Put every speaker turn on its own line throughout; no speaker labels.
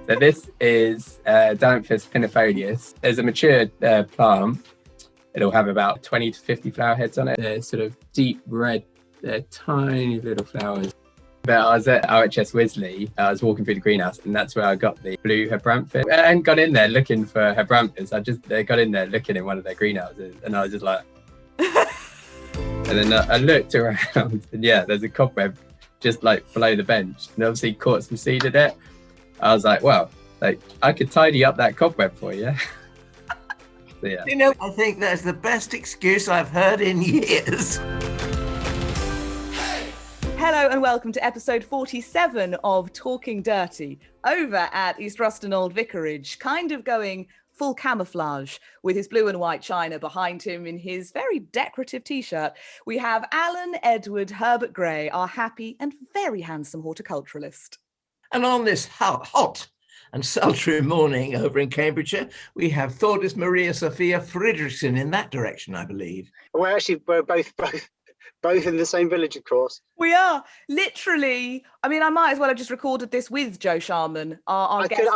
So this is Dianthus Finiphonius. There's a mature plant. It'll have about 20 to 50 flower heads on it. They're sort of deep red, they're tiny little flowers. But I was at RHS Wisley, I was walking through the greenhouse, and that's where I got the blue hebranthus. I hadn't gone in there looking for hebranthus, they got in there looking in one of their greenhouses, and I was just like... And then I looked around, and yeah, there's a cobweb just like below the bench, and obviously caught some seed in it. I was like, well, like I could tidy up that cobweb for you. So, yeah.
You know, I think that's the best excuse I've heard in years.
Hello and welcome to episode 47 of Talking Dirty over at East Ruston Old VIcarage, kind of going full camouflage with his blue and white china behind him in his very decorative t-shirt. We have Alan Edward Herbert Gray, our happy and very handsome horticulturalist.
And on this hot and sultry morning over in Cambridgeshire, we have Thordis Maria Sophia Fredrickson in that direction, I believe.
We're both in the same village, of course.
We are literally. I mean, I might as well have just recorded this with Joe Sharman, our guest.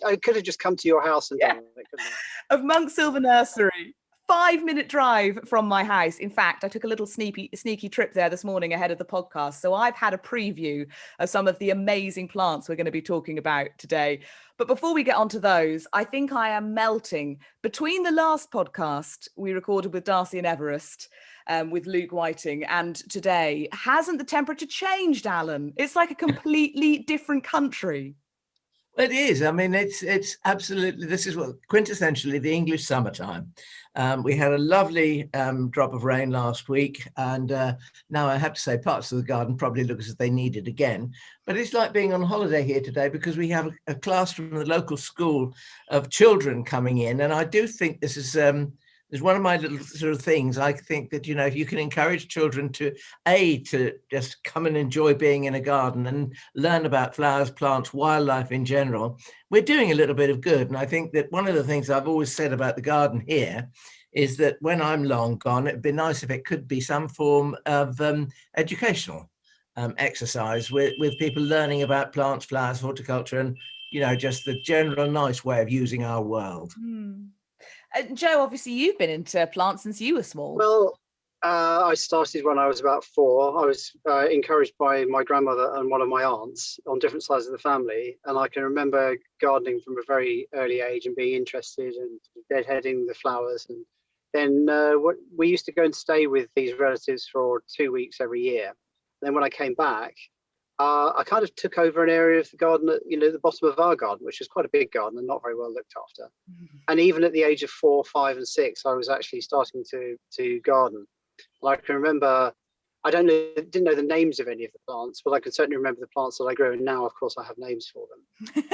I could have just come to your house and done it, couldn't I?
Of Monk Silver Nursery. 5-minute drive from my house. In fact, I took a little sneaky trip there this morning ahead of the podcast. So I've had a preview of some of the amazing plants we're going to be talking about today. But before we get onto those, I think I am melting. Between the last podcast we recorded with Darcy and Everest, with Luke Whiting, and today, hasn't the temperature changed, Alan? It's like a completely different country.
It is. I mean, it's absolutely, this is what quintessentially the English summertime. We had a lovely drop of rain last week, and now I have to say parts of the garden probably look as if they need it again. But it's like being on holiday here today because we have a class from the local school of children coming in, and I do think this is one of my little sort of things. I think that, you know, if you can encourage children to just come and enjoy being in a garden and learn about flowers, plants, wildlife in general, we're doing a little bit of good. And I think that one of the things I've always said about the garden here is that when I'm long gone, it'd be nice if it could be some form of educational exercise with people learning about plants, flowers, horticulture, and, you know, just the general nice way of using our world.
Joe, obviously you've been into plants since you were small.
Well, I started when I was about 4. I was encouraged by my grandmother and one of my aunts on different sides of the family. And I can remember gardening from a very early age and being interested and deadheading the flowers. And then we used to go and stay with these relatives for 2 weeks every year. Then when I came back, I kind of took over an area of the garden at, the bottom of our garden, which is quite a big garden and not very well looked after. And even at the age of 4, 5 and 6, I was actually starting to garden. And I can remember, didn't know the names of any of the plants, but I can certainly remember the plants that I grew. And now, of course, I have names for them.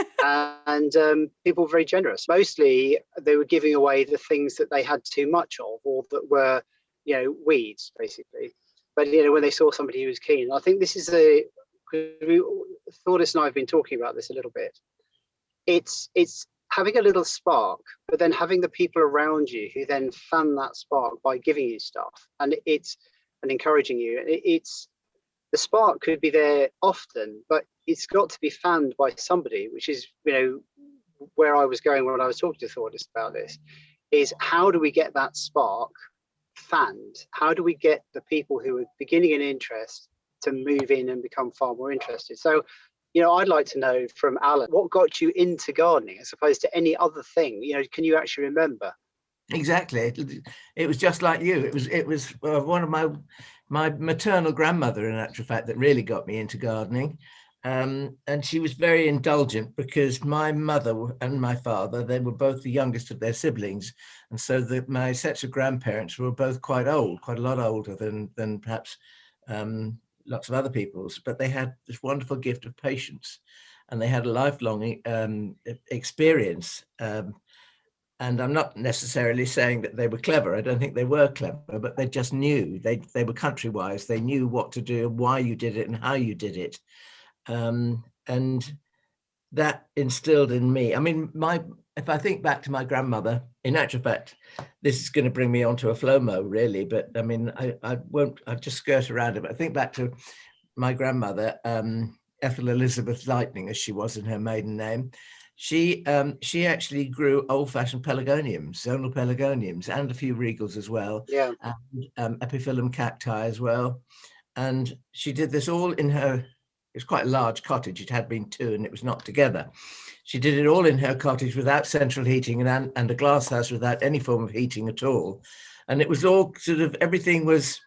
And people were very generous. Mostly they were giving away the things that they had too much of, or that were, weeds, basically. But, when they saw somebody who was keen, I think this is Thordis and I have been talking about this a little bit. It's having a little spark, but then having the people around you who then fan that spark by giving you stuff, and encouraging you. It's the spark could be there often, but it's got to be fanned by somebody, which is where I was going when I was talking to Thordis about this. Is how do we get that spark fanned? How do we get the people who are beginning an interest to move in and become far more interested? So, I'd like to know from Alan, what got you into gardening as opposed to any other thing? Can you actually remember?
Exactly. It was just like you. It was one of my maternal grandmother, in actual fact, that really got me into gardening. And she was very indulgent because my mother and my father, they were both the youngest of their siblings. And so my sets of grandparents were both quite old, quite a lot older than perhaps lots of other people's, but they had this wonderful gift of patience, and they had a lifelong experience. And I'm not necessarily saying that they were clever. I don't think they were clever, but they just knew. They were country wise. They knew what to do, why you did it, and how you did it. And that instilled in me. I mean, if I think back to my grandmother, in actual fact, this is going to bring me onto a Flomo, really. But I mean, I won't. I'll just skirt around it. But I think back to my grandmother. Ethel Elizabeth Lightning, as she was in her maiden name, she actually grew old-fashioned pelargoniums, zonal pelargoniums, and a few regals as well,
Yeah.
and epiphyllum cacti as well. And she did this all in her, it was quite a large cottage. It had been two and it was knocked together. She did it all in her cottage without central heating and a glass house without any form of heating at all. And it was all sort of, everything was,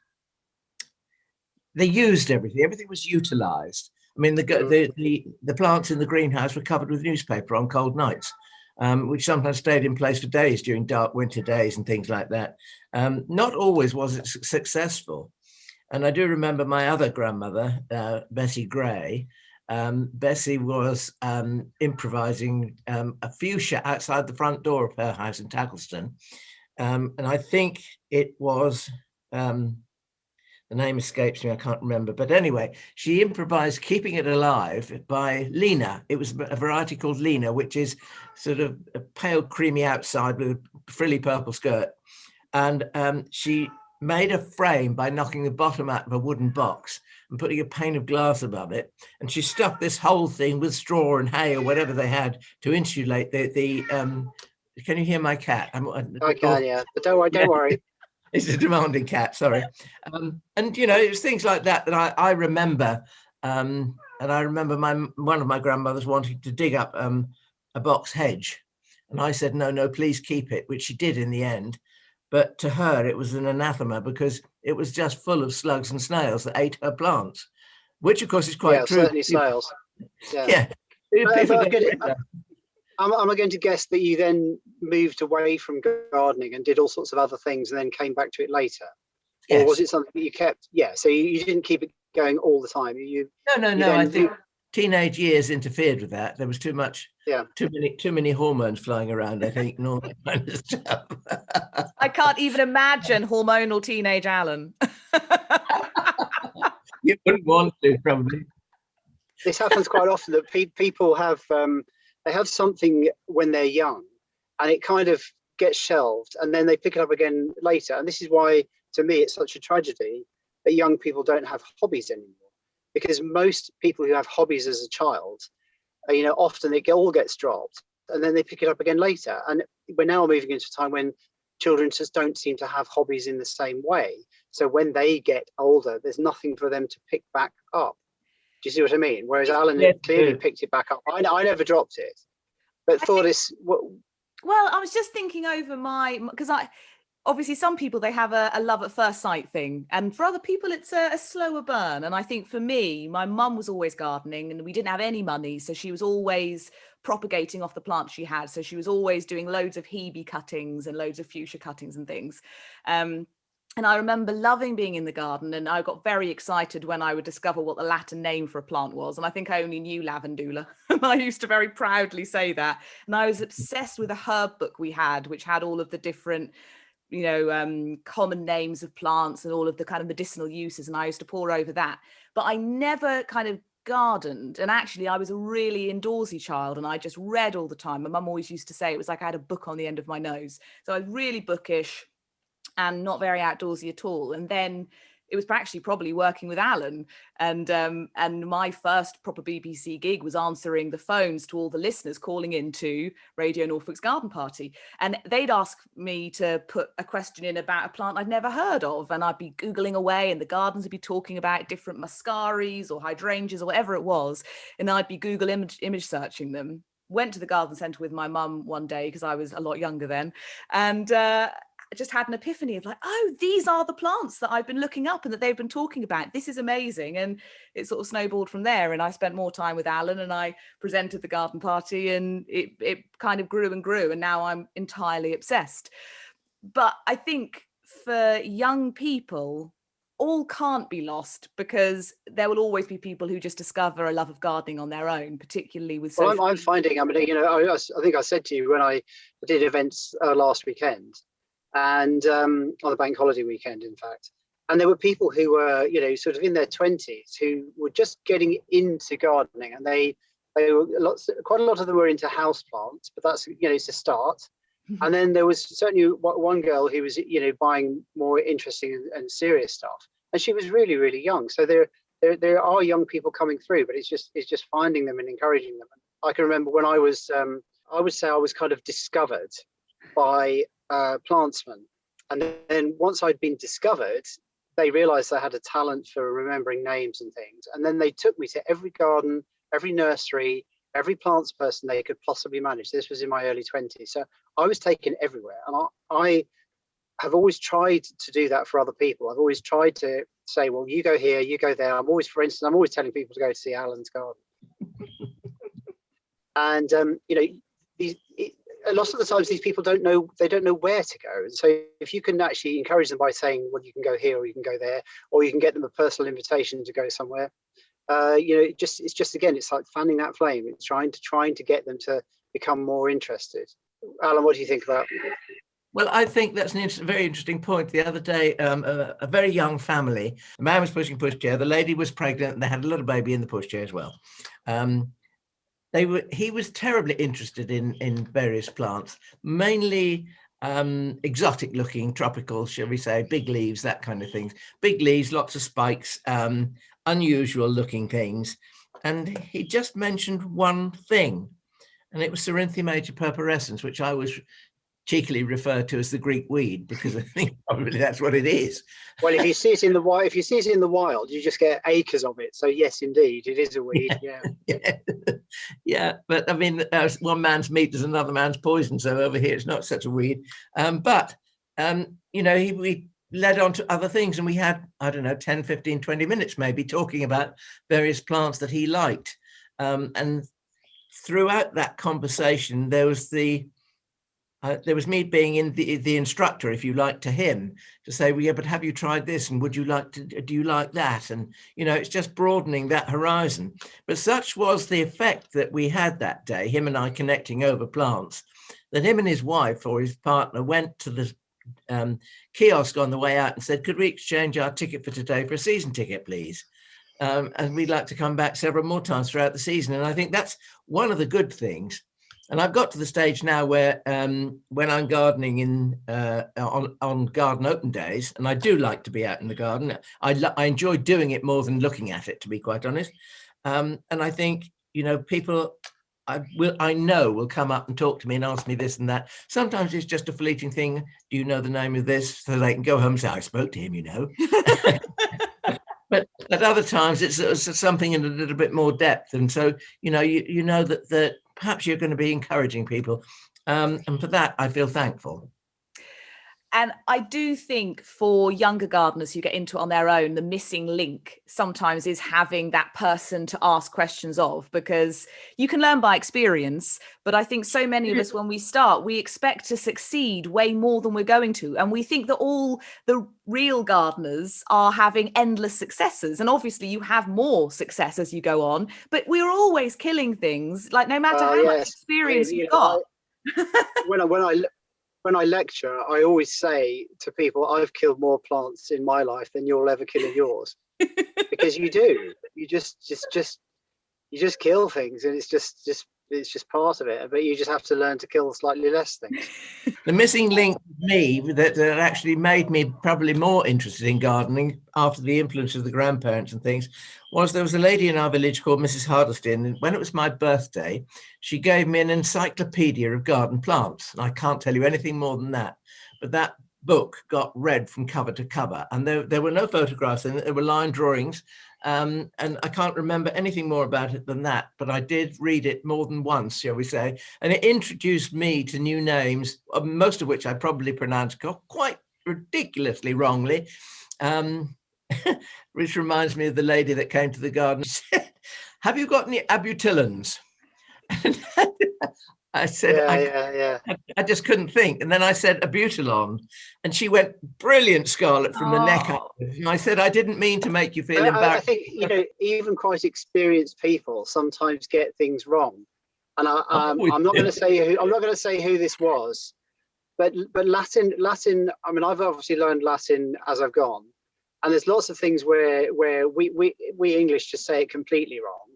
they used everything. Everything was utilized. I mean, the plants in the greenhouse were covered with newspaper on cold nights, which sometimes stayed in place for days during dark winter days and things like that. Not always was it successful. And I do remember my other grandmother, Bessie Gray. Bessie was improvising a fuchsia outside the front door of her house in Tackleston. And I think it was, the name escapes me, I can't remember. But anyway, she improvised keeping it alive by Lena. It was a variety called Lena, which is sort of a pale creamy outside with a frilly purple skirt. And she made a frame by knocking the bottom out of a wooden box and putting a pane of glass above it. And she stuffed this whole thing with straw and hay or whatever they had to insulate the can you hear my cat?
I can, yeah. But don't worry.
It's a demanding cat, sorry. And, you know, it was things like that that I remember. And I remember one of my grandmothers wanting to dig up a box hedge. And I said, no, please keep it, which she did in the end. But to her, it was an anathema because it was just full of slugs and snails that ate her plants, which of course is quite true.
Certainly snails.
Yeah.
I'm going to guess that you then moved away from gardening and did all sorts of other things and then came back to it later. Yes. Or was it something that you kept? Yeah, so you didn't keep it going all the time.
No. I think teenage years interfered with that. There was too much.
Yeah.
Too many hormones flying around, I think, and all that kind of stuff.
I can't even imagine hormonal teenage Alan.
You wouldn't want to, probably.
This happens quite often that people have they have something when they're young and it kind of gets shelved and then they pick it up again later. And this is why, to me, it's such a tragedy that young people don't have hobbies anymore, because most people who have hobbies as a child, often it all gets dropped and then they pick it up again later. And we're now moving into a time when children just don't seem to have hobbies in the same way. So when they get older, there's nothing for them to pick back up. Do you see what I mean? Whereas Alan clearly picked it back up. I never dropped it. But Thordis...
Well, I was just thinking over because obviously some people, they have a love at first sight thing. And for other people, it's a slower burn. And I think for me, my mum was always gardening and we didn't have any money. So she was always propagating off the plants she had. So she was always doing loads of hebe cuttings and loads of fuchsia cuttings and things. And I remember loving being in the garden, and I got very excited when I would discover what the Latin name for a plant was. And I think I only knew lavandula. And I used to very proudly say that. And I was obsessed with a herb book we had, which had all of the different, common names of plants and all of the kind of medicinal uses. And I used to pore over that. But I never kind of gardened. And actually, I was a really indoorsy child and I just read all the time. My mum always used to say it was like I had a book on the end of my nose. So I was really bookish and not very outdoorsy at all. And then it was actually probably working with Alan, and my first proper BBC gig was answering the phones to all the listeners calling into Radio Norfolk's garden party, and they'd ask me to put a question in about a plant I'd never heard of, and I'd be googling away, and the gardens would be talking about different muscaries or hydrangeas or whatever it was, and I'd be Google image searching them. Went to the garden centre with my mum one day because I was a lot younger then, and I just had an epiphany of like, oh, these are the plants that I've been looking up and that they've been talking about. This is amazing. And it sort of snowballed from there. And I spent more time with Alan and I presented the garden party, and it kind of grew and grew. And now I'm entirely obsessed. But I think for young people, all can't be lost, because there will always be people who just discover a love of gardening on their own, particularly with social
I'm finding, I think I said to you when I did events last weekend, and on the bank holiday weekend, in fact, and there were people who were, sort of in their 20s who were just getting into gardening, and they were quite a lot of them were into houseplants, but that's, it's a start. And then there was certainly one girl who was, buying more interesting and serious stuff, and she was really, really young. So there there are young people coming through, but it's just finding them and encouraging them. I can remember when I was I would say I was kind of discovered by plantsman, and then once I'd been discovered, they realized I had a talent for remembering names and things, and then they took me to every garden, every nursery, every plants person they could possibly manage. This was in my early 20s, so I was taken everywhere, and I have always tried to do that for other people. I've always tried to say, well, you go here, you go there. For instance, I'm always telling people to go to see Alan's garden. And a lot of the times these people don't know where to go. And so if you can actually encourage them by saying, well, you can go here or you can go there, or you can get them a personal invitation to go somewhere, it's just again, it's like fanning that flame. It's trying to get them to become more interested. Alan, what do you think about that?
Well, I think that's a very interesting point. The other day, a very young family, the man was pushing a pushchair, the lady was pregnant, and they had a little baby in the pushchair as well. He was terribly interested in various plants, mainly exotic looking, tropical, shall we say, big leaves, that kind of things. Big leaves, lots of spikes, unusual looking things. And he just mentioned one thing, and it was Cerinthe major purpurascens, which I was cheekily refer to as the Greek weed, because I think probably that's what it is.
Well, if you see it in the wild, you just get acres of it. So yes, indeed, it is a weed. Yeah.
Yeah. But I mean, one man's meat is another man's poison. So over here, it's not such a weed. We led on to other things, and we had, I don't know, 10, 15, 20 minutes maybe talking about various plants that he liked. And throughout that conversation, there was me being in the instructor, if you like, to him, to say, well, yeah, but have you tried this? And do you like that? And, it's just broadening that horizon. But such was the effect that we had that day, him and I connecting over plants, that him and his wife or his partner went to the kiosk on the way out and said, could we exchange our ticket for today for a season ticket, please? And we'd like to come back several more times throughout the season. And I think that's one of the good things. And I've got to the stage now where when I'm gardening on garden open days, and I do like to be out in the garden, I enjoy doing it more than looking at it, to be quite honest. And I think, people I know will come up and talk to me and ask me this and that. Sometimes it's just a fleeting thing. Do you know the name of this? So they can go home and say, I spoke to him, But at other times it's something in a little bit more depth. And so, you know that perhaps you're going to be encouraging people. And for that, I feel thankful.
And I do think for younger gardeners who get into it on their own, the missing link sometimes is having that person to ask questions of, because you can learn by experience. But I think so many of us, when we start, we expect to succeed way more than we're going to. And we think that all the real gardeners are having endless successes. And obviously you have more success as you go on, but we're always killing things, like no matter how much experience you've got.
When I lecture, I always say to people, I've killed more plants in my life than you'll ever kill in yours. Because you do. You just kill things, and it's just part of it. But you just have to learn to kill slightly less things.
The missing link with me that actually made me probably more interested in gardening after the influence of the grandparents and things was there was a lady in our village called Mrs. Hardestin, and when it was my birthday, she gave me an encyclopedia of garden plants. And I can't tell you anything more than that, but that book got read from cover to cover, and there were no photographs in it. There were line drawings, and I can't remember anything more about it than that, but I did read it more than once, shall we say, and it introduced me to new names, most of which I probably pronounced quite ridiculously wrongly, which reminds me of the lady that came to the garden. She said, have you got any abutilans? I said, I just couldn't think. And then I said, abutilon. And she went brilliant scarlet from the neck up. And I said, I didn't mean to make you feel embarrassed.
I think, even quite experienced people sometimes get things wrong. And I'm not going to say who this was, but Latin, I mean, I've obviously learned Latin as I've gone. And there's lots of things where we English just say it completely wrong.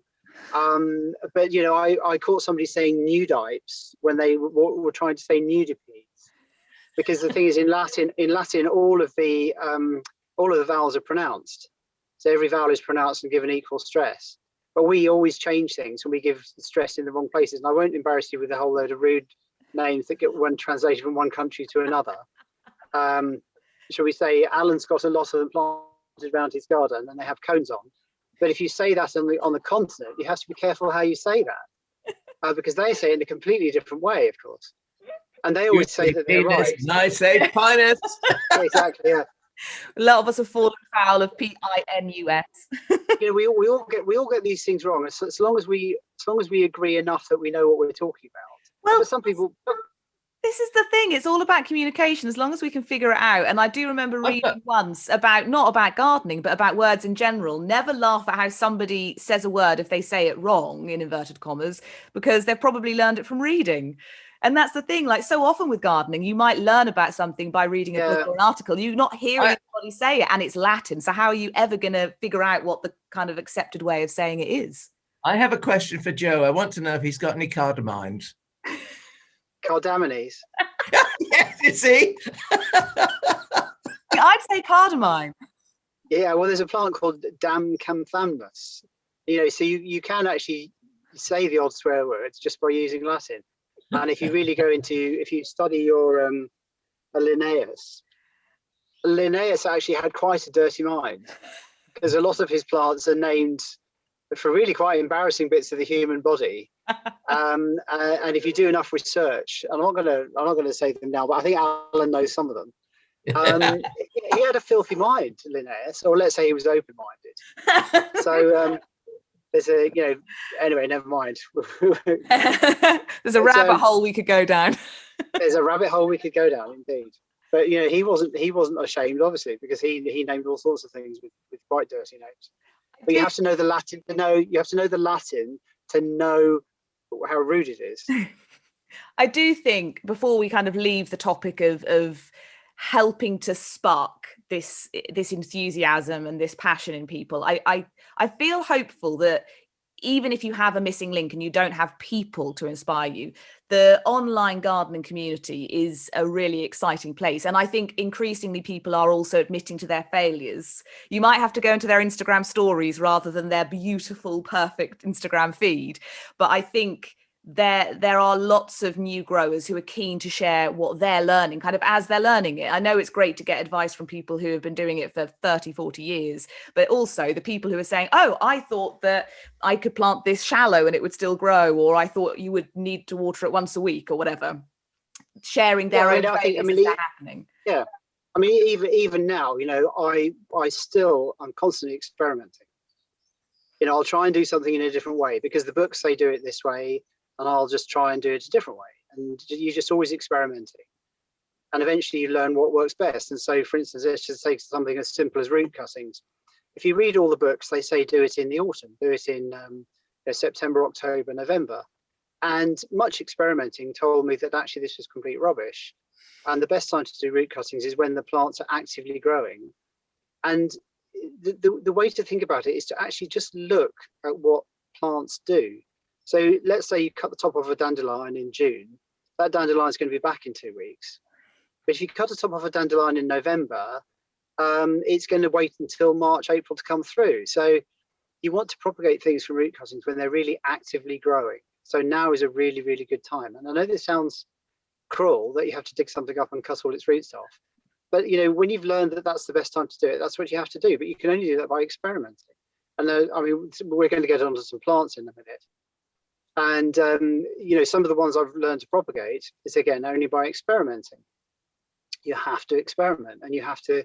But I caught somebody saying nudipes when they were trying to say nudipedes, because the thing is, in Latin all of the vowels are pronounced. So every vowel is pronounced and given equal stress. But we always change things and we give stress in the wrong places. And I won't embarrass you with a whole load of rude names that get one translated from one country to another. Shall we say, Alan's got a lot of them planted around his garden and they have cones on. But if you say that on the continent, you have to be careful how you say that, because they say it in a completely different way, of course. And they always say that they're right.
And I say pinus.
Exactly, yeah.
A lot of us have fallen foul of pinus.
We all get these things wrong. As long as we agree enough that we know what we're talking about.
Well,
but some people.
This is the thing. It's all about communication, as long as we can figure it out. And I do remember reading once about, not about gardening, but about words in general. Never laugh at how somebody says a word if they say it wrong, in inverted commas, because they've probably learned it from reading. And that's the thing. Like, so often with gardening, you might learn about something by reading a book or an article. You're not hearing anybody say it, and it's Latin. So how are you ever going to figure out what the kind of accepted way of saying it is?
I have a question for Joe. I want to know if he's got any cardamines.
Cardamines.
Yes, you see.
I'd say cardamine.
Yeah, well, there's a plant called Damcanthamnus. So you can actually say the odd swear words just by using Latin. And if you really if you study your Linnaeus actually had quite a dirty mind, because a lot of his plants are named for really quite embarrassing bits of the human body. And if you do enough research, and I'm not gonna say them now, but I think Alan knows some of them. He had a filthy mind, Linnaeus, or let's say he was open-minded. So there's anyway, never mind.
There's a rabbit hole we could go down.
There's a rabbit hole we could go down, indeed. But he wasn't ashamed, obviously, because he named all sorts of things with quite dirty names. But you have to know the Latin to know. You have to know the Latin to know how rude it is.
I do think, before we kind of leave the topic of helping to spark this enthusiasm and this passion in people, I feel hopeful that even if you have a missing link and you don't have people to inspire you, the online gardening community is a really exciting place. And I think increasingly people are also admitting to their failures. You might have to go into their Instagram stories rather than their beautiful, perfect Instagram feed. But I think there are lots of new growers who are keen to share what they're learning kind of as they're learning it. I know it's great to get advice from people who have been doing it for 30, 40 years, but also the people who are saying, oh, I thought that I could plant this shallow and it would still grow, or I thought you would need to water it once a week or whatever. Sharing their own failures as they're happening.
Yeah. I mean, even now, I'm constantly experimenting. I'll try and do something in a different way because the books say do it this way, and I'll just try and do it a different way. And you're just always experimenting. And eventually you learn what works best. And so, for instance, let's just take something as simple as root cuttings. If you read all the books, they say do it in the autumn, do it in September, October, November. And much experimenting told me that actually this was complete rubbish. And the best time to do root cuttings is when the plants are actively growing. And the way to think about it is to actually just look at what plants do. So let's say you cut the top of a dandelion in June, that dandelion is going to be back in 2 weeks. But if you cut the top of a dandelion in November, it's going to wait until March, April to come through. So you want to propagate things from root cuttings when they're really actively growing. So now is a really, really good time. And I know this sounds cruel that you have to dig something up and cut all its roots off. But, when you've learned that that's the best time to do it, that's what you have to do. But you can only do that by experimenting. And we're going to get onto some plants in a minute. And, some of the ones I've learned to propagate is, again, only by experimenting. You have to experiment, and you have to,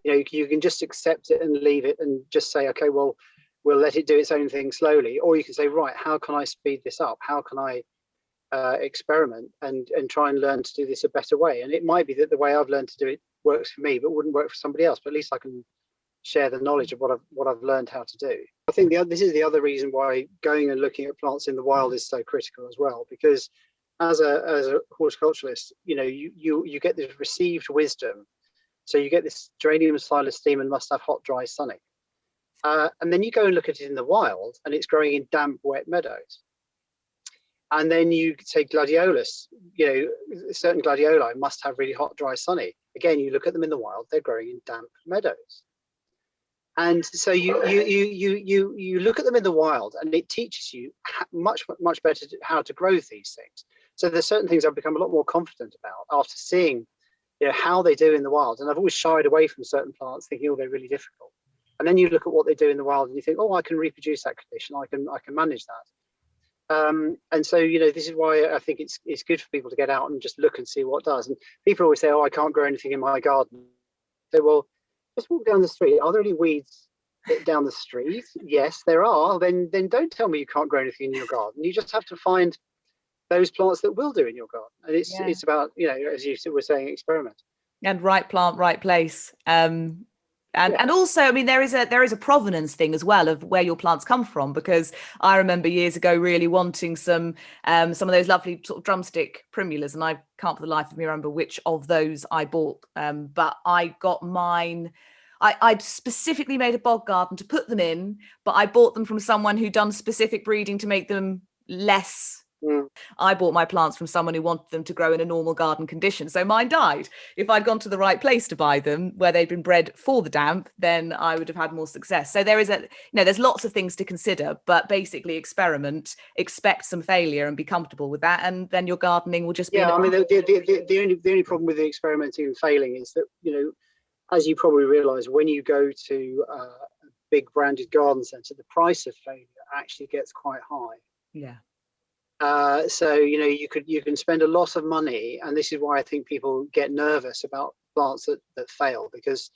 you can just accept it and leave it and just say, okay, well, we'll let it do its own thing slowly. Or you can say, right, how can I speed this up? How can I experiment and try and learn to do this a better way? And it might be that the way I've learned to do it works for me, but wouldn't work for somebody else. But at least I can share the knowledge of what I've learned how to do. I think this is the other reason why going and looking at plants in the wild is so critical as well, because as a horticulturalist, you get this received wisdom. So you get this geranium xylostemon must have hot, dry, sunny. And then you go and look at it in the wild and it's growing in damp, wet meadows. And then you say gladiolus, certain gladioli must have really hot, dry, sunny. Again, you look at them in the wild, they're growing in damp meadows. And so you look at them in the wild, and it teaches you much better how to grow these things. So there's certain things I've become a lot more confident about after seeing, how they do in the wild. And I've always shied away from certain plants, thinking, oh, they're really difficult. And then you look at what they do in the wild, and you think, oh, I can reproduce that condition. I can manage that. And so this is why I think it's good for people to get out and just look and see what does. And people always say, oh, I can't grow anything in my garden. I say, well, just walk down the street. Are there any weeds down the street? Yes, there are. Then don't tell me you can't grow anything in your garden. You just have to find those plants that will do in your garden. And it's about, as you were saying, experiment.
And right plant, right place. And also, I mean, there is a provenance thing as well of where your plants come from, because I remember years ago really wanting some of those lovely sort of drumstick primulas, and I can't for the life of me remember which of those I bought, but I got mine. I'd specifically made a bog garden to put them in, but I bought them from someone who'd done specific breeding to make them less. I bought my plants from someone who wanted them to grow in a normal garden condition, so mine died. If I'd gone to the right place to buy them, where they'd been bred for the damp, then I would have had more success. So there is there's lots of things to consider, but basically experiment, expect some failure, and be comfortable with that, and then your gardening will just be.
Yeah, I mean, the only problem with the experimenting and failing is that as you probably realise, when you go to a big branded garden centre, the price of failure actually gets quite high.
Yeah.
So you can spend a lot of money, and this is why I think people get nervous about plants that fail, because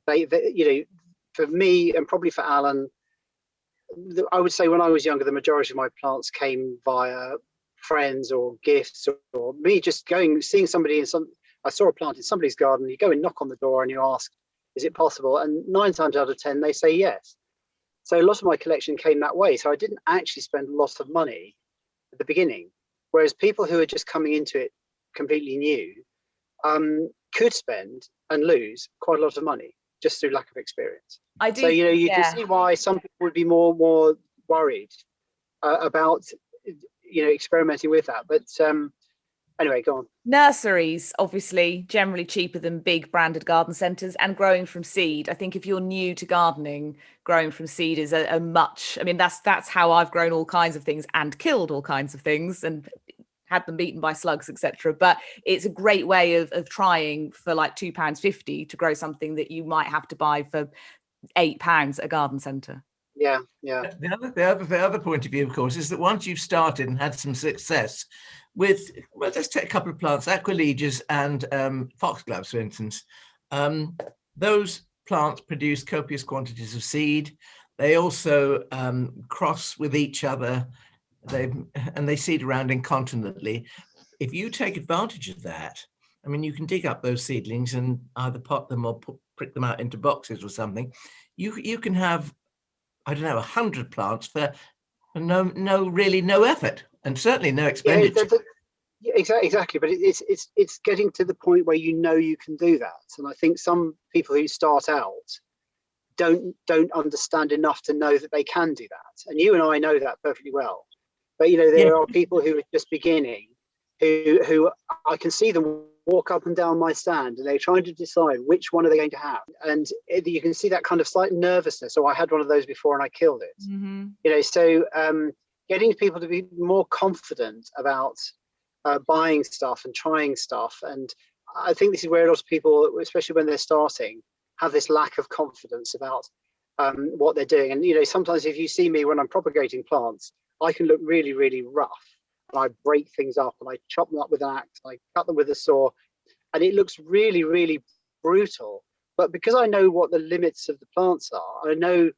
they for me and probably for Alan, I would say when I was younger, the majority of my plants came via friends or gifts, or me just seeing somebody I saw a plant in somebody's garden. You go and knock on the door and you ask, is it possible? And 9 times out of 10 they say yes. So a lot of my collection came that way. So I didn't actually spend a lot of money at the beginning, whereas people who are just coming into it completely new could spend and lose quite a lot of money just through lack of experience.
I do.
So you can see why some people would be more worried about experimenting with that. But anyway, go on.
Nurseries, obviously, generally cheaper than big branded garden centres, and growing from seed. I think if you're new to gardening, growing from seed is a much, I mean, that's how I've grown all kinds of things and killed all kinds of things and had them beaten by slugs, etc. But it's a great way of trying for like £2.50 to grow something that you might have to buy for £8 at a garden centre.
Yeah.
The other point of view, of course, is that once you've started and had some success with, well, let's take a couple of plants, Aquilegias and foxgloves, for instance. Those plants produce copious quantities of seed. They also cross with each other, they seed around incontinently. If you take advantage of that, I mean, you can dig up those seedlings and either pot them or prick them out into boxes or something. You can have, I don't know, 100 plants for no effort, and certainly no expenditure.
Yeah, exactly. But it's getting to the point where you can do that, and I think some people who start out don't understand enough to know that they can do that. And you and I know that perfectly well. But there are people who are just beginning, who I can see them walk up and down my stand, and they're trying to decide which one are they going to have, and you can see that kind of slight nervousness. Oh, I had one of those before and I killed it. Mm-hmm. So getting people to be more confident about buying stuff and trying stuff, and I think this is where a lot of people, especially when they're starting, have this lack of confidence about what they're doing. And sometimes if you see me when I'm propagating plants, I can look really, really rough. And I break things up and I chop them up with an axe, I cut them with a saw, and it looks really, really brutal. But because I know what the limits of the plants are, I know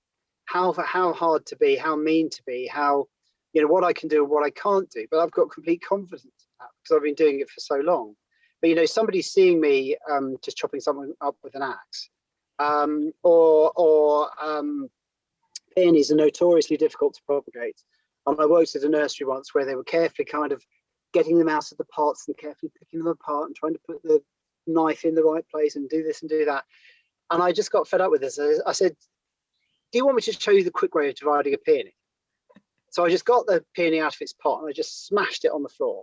how hard to be, how mean to be, how what I can do and what I can't do. But I've got complete confidence in that because I've been doing it for so long. But somebody seeing me just chopping someone up with an axe, or peonies are notoriously difficult to propagate. And I worked at a nursery once where they were carefully kind of getting them out of the pots and carefully picking them apart and trying to put the knife in the right place and do this and do that. And I just got fed up with this. I said, do you want me to show you the quick way of dividing a peony? So I just got the peony out of its pot and I just smashed it on the floor.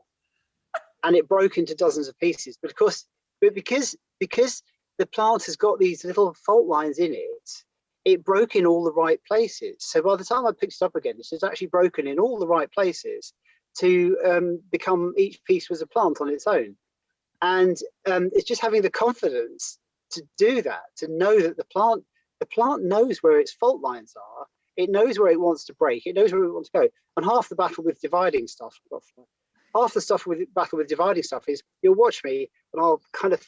And it broke into dozens of pieces. But of course, because the plant has got these little fault lines in it, it broke in all the right places. So by the time I picked it up again, it's actually broken in all the right places to become, each piece was a plant on its own. And it's just having the confidence to do that, to know that the plant knows where its fault lines are. It knows where it wants to break. It knows where it wants to go. And half the battle with dividing stuff, battle with dividing stuff is you'll watch me and I'll kind of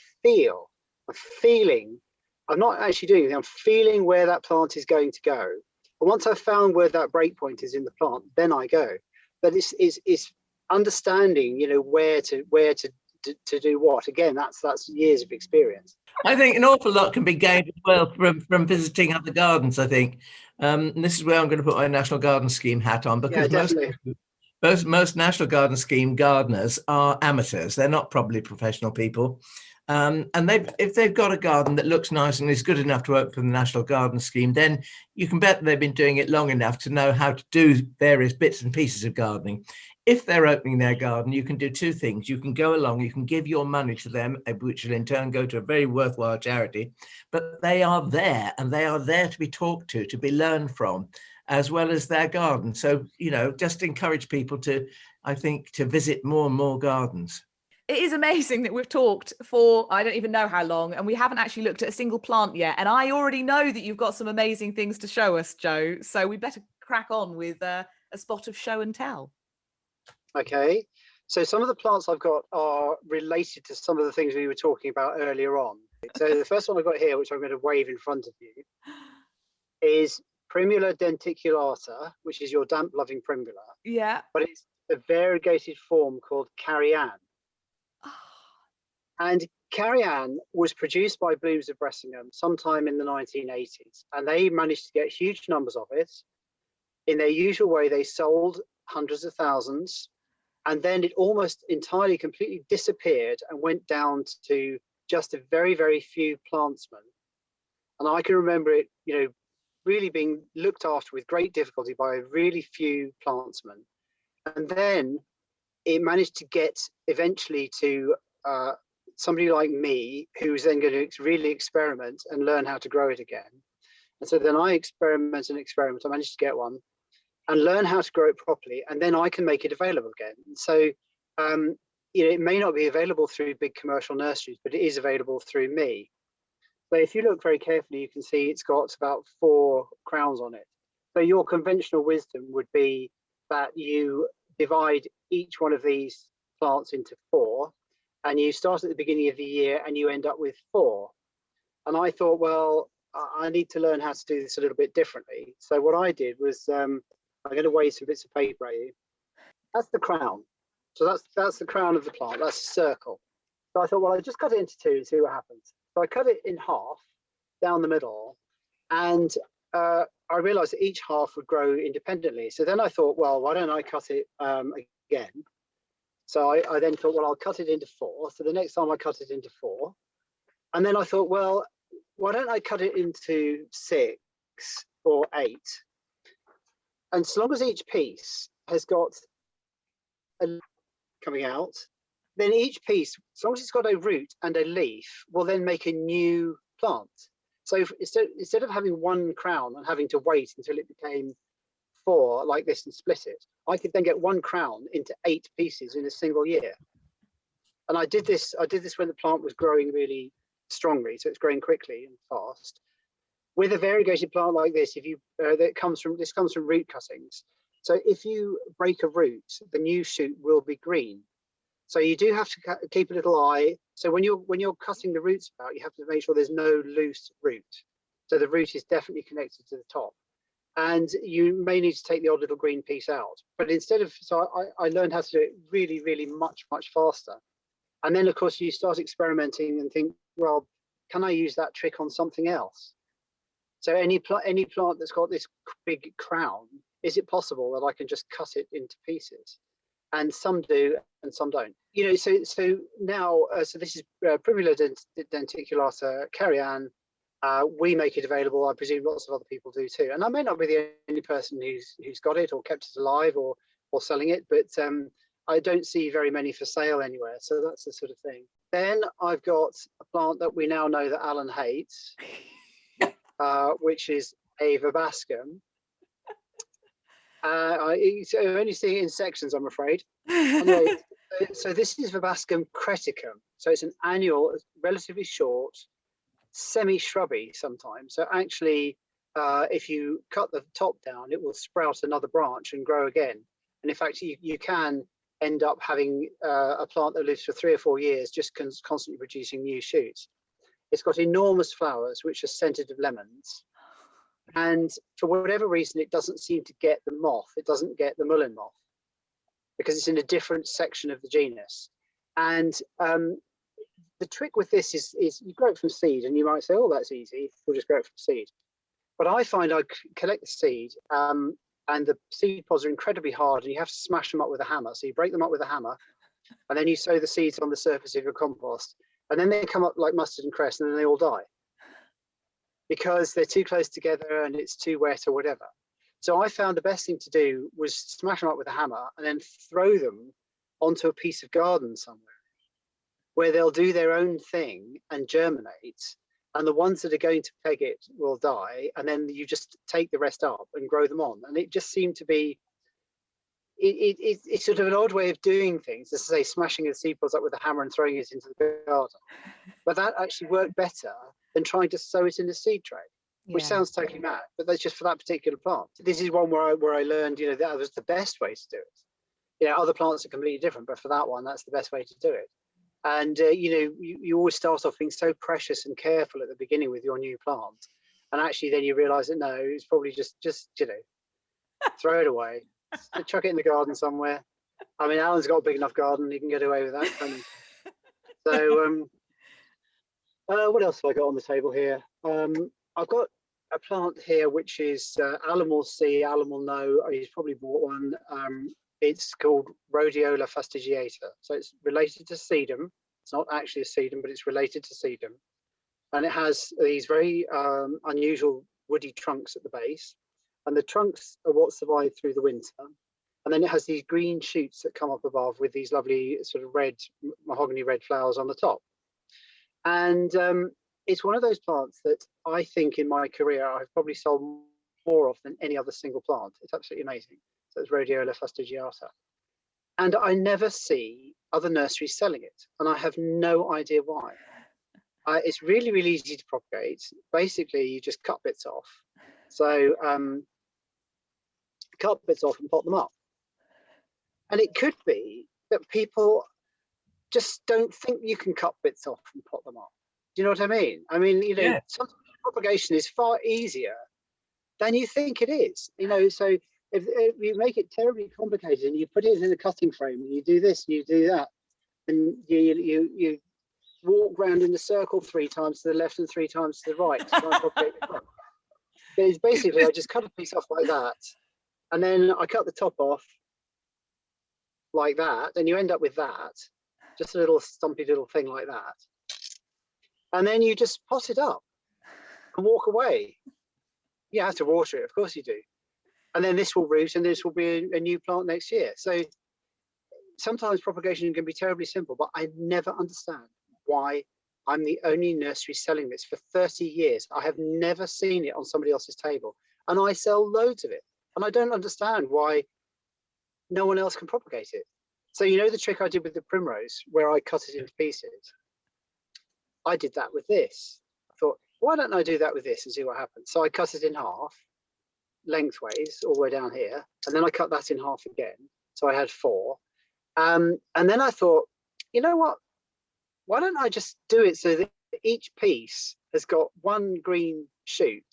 I'm not actually doing anything. I'm feeling where that plant is going to go. And once I've found where that break point is in the plant, then I go. But it's understanding, where to do what. Again, that's years of experience.
I think an awful lot can be gained as well from visiting other gardens, I think. And this is where I'm going to put my National Garden Scheme hat on, because most National Garden Scheme gardeners are amateurs. They're not probably professional people. And if they've got a garden that looks nice and is good enough to work for the National Garden Scheme, then you can bet they've been doing it long enough to know how to do various bits and pieces of gardening. If they're opening their garden, you can do two things. You can go along, you can give your money to them, which will in turn go to a very worthwhile charity, but they are there, and they are there to be talked to be learned from, as well as their garden. So, just encourage people to visit more and more gardens.
It is amazing that we've talked for, I don't even know how long, and we haven't actually looked at a single plant yet. And I already know that you've got some amazing things to show us, Joe. So we better crack on with a spot of show and tell.
Okay, so some of the plants I've got are related to some of the things we were talking about earlier on. So the first one I've got here, which I'm going to wave in front of you, is Primula Denticulata, which is your damp-loving primula.
Yeah.
But it's a variegated form called Carrion. And Carrion was produced by Blooms of Bressingham sometime in the 1980s, and they managed to get huge numbers of it. In their usual way, they sold hundreds of thousands, and then it almost entirely, completely disappeared and went down to just a very, very few plantsmen. And I can remember it, really being looked after with great difficulty by a really few plantsmen. And then it managed to get eventually to somebody like me, who's then going to really experiment and learn how to grow it again. And so then I experiment. I managed to get one and learn how to grow it properly, and then I can make it available again. So, it may not be available through big commercial nurseries, but it is available through me. So if you look very carefully, you can see it's got about 4 crowns on it. So your conventional wisdom would be that you divide each one of these plants into 4, and you start at the beginning of the year and you end up with 4. And I thought, well, I need to learn how to do this a little bit differently. So what I did was, I'm going to wave some bits of paper at you. That's the crown. So that's the crown of the plant. That's a circle. So I thought, well, I'll just cut it into 2 and see what happens. So I cut it in half down the middle, and I realized that each half would grow independently. So then I thought, well, why don't I cut it again? So I then thought, well, I'll cut it into 4. So the next time I cut it into 4. And then I thought, well, why don't I cut it into 6 or 8? And so long as each piece has got a leaf coming out, then each piece, as long as it's got a root and a leaf, will then make a new plant. So instead of having 1 crown and having to wait until it became 4 like this and split it, I could then get 1 crown into 8 pieces in a single year. And I did this when the plant was growing really strongly, so it's growing quickly and fast. With a variegated plant like this, if you this comes from root cuttings. So if you break a root, the new shoot will be green. So you do have to keep a little eye. So when you're cutting the roots out, you have to make sure there's no loose root. So the root is definitely connected to the top. And you may need to take the odd little green piece out. But I learned how to do it really, really much, much faster. And then of course you start experimenting and think, well, can I use that trick on something else? So any plant that's got this big crown, is it possible that I can just cut it into pieces? And some do, and some don't. So now, so this is Primula Denticulata Carrion. We make it available. I presume lots of other people do too. And I may not be the only person who's got it or kept it alive or selling it, but I don't see very many for sale anywhere. So that's the sort of thing. Then I've got a plant that we now know that Alan hates. Which is Avabaskin. I only see it in sections, I'm afraid. Anyway, so this is Avabaskin creticum. So it's an annual, relatively short, semi-shrubby sometimes. So actually, if you cut the top down, it will sprout another branch and grow again. And in fact, you can end up having a plant that lives for 3 or 4 years, just constantly producing new shoots. It's got enormous flowers, which are scented of lemons. And for whatever reason, it doesn't seem to get the moth. It doesn't get the mullein moth because it's in a different section of the genus. And the trick with this is you grow it from seed, and you might say, oh, that's easy. We'll just grow it from seed. But I find I collect the seed, and the seed pods are incredibly hard, and you have to smash them up with a hammer. So you break them up with a hammer, and then you sow the seeds on the surface of your compost, and then they come up like mustard and cress, and then they all die because they're too close together and it's too wet or whatever. So I found the best thing to do was smash them up with a hammer and then throw them onto a piece of garden somewhere where they'll do their own thing and germinate. And the ones that are going to peg it will die. And then you just take the rest up and grow them on. And it just seemed to be, it's sort of an odd way of doing things, as I say, smashing the seed pods up with a hammer and throwing it into the garden. But that actually worked better than trying to sow it in a seed tray, which sounds totally mad, but that's just for that particular plant. This is one where I learned, that was the best way to do it. Other plants are completely different, but for that one, that's the best way to do it. And, you always start off being so precious and careful at the beginning with your new plant. And actually then you realize that, no, it's probably just throw it away, chuck it in the garden somewhere. I mean, Alan's got a big enough garden, he can get away with that. So, what else have I got on the table here? I've got a plant here, which is Alan will see, Alan will know, he's probably bought one. It's called Rhodiola Festigiata. So it's related to sedum. It's not actually a sedum, but it's related to sedum. And it has these very unusual woody trunks at the base. And the trunks are what survive through the winter. And then it has these green shoots that come up above with these lovely sort of red, mahogany red flowers on the top. And it's one of those plants that I think in my career I've probably sold more of than any other single plant. It's absolutely amazing. So it's Rhodiola Festigiata. And I never see other nurseries selling it. And I have no idea why. It's really, really easy to propagate. Basically, you just cut bits off. So cut bits off and pot them up. And it could be that people just don't think you can cut bits off and pot them up. Do you know what I mean? I mean, sometimes propagation is far easier than you think it is. So if you make it terribly complicated and you put it in a cutting frame and you do this and you do that, and you walk round in a circle 3 times to the left and 3 times to the right to try and propagate the crop. It's basically, I just cut a piece off like that, and then I cut the top off like that, and you end up with that. Just a little stumpy little thing like that. And then you just pot it up and walk away. You have to water it, of course you do. And then this will root and this will be a new plant next year. So sometimes propagation can be terribly simple, but I never understand why I'm the only nursery selling this for 30 years. I have never seen it on somebody else's table. And I sell loads of it. And I don't understand why no one else can propagate it. So the trick I did with the primrose, where I cut it into pieces? I did that with this. I thought, why don't I do that with this and see what happens? So I cut it in half, lengthways, all the way down here. And then I cut that in half again. So I had 4. And then I thought, you know what? Why don't I just do it so that each piece has got 1 green shoot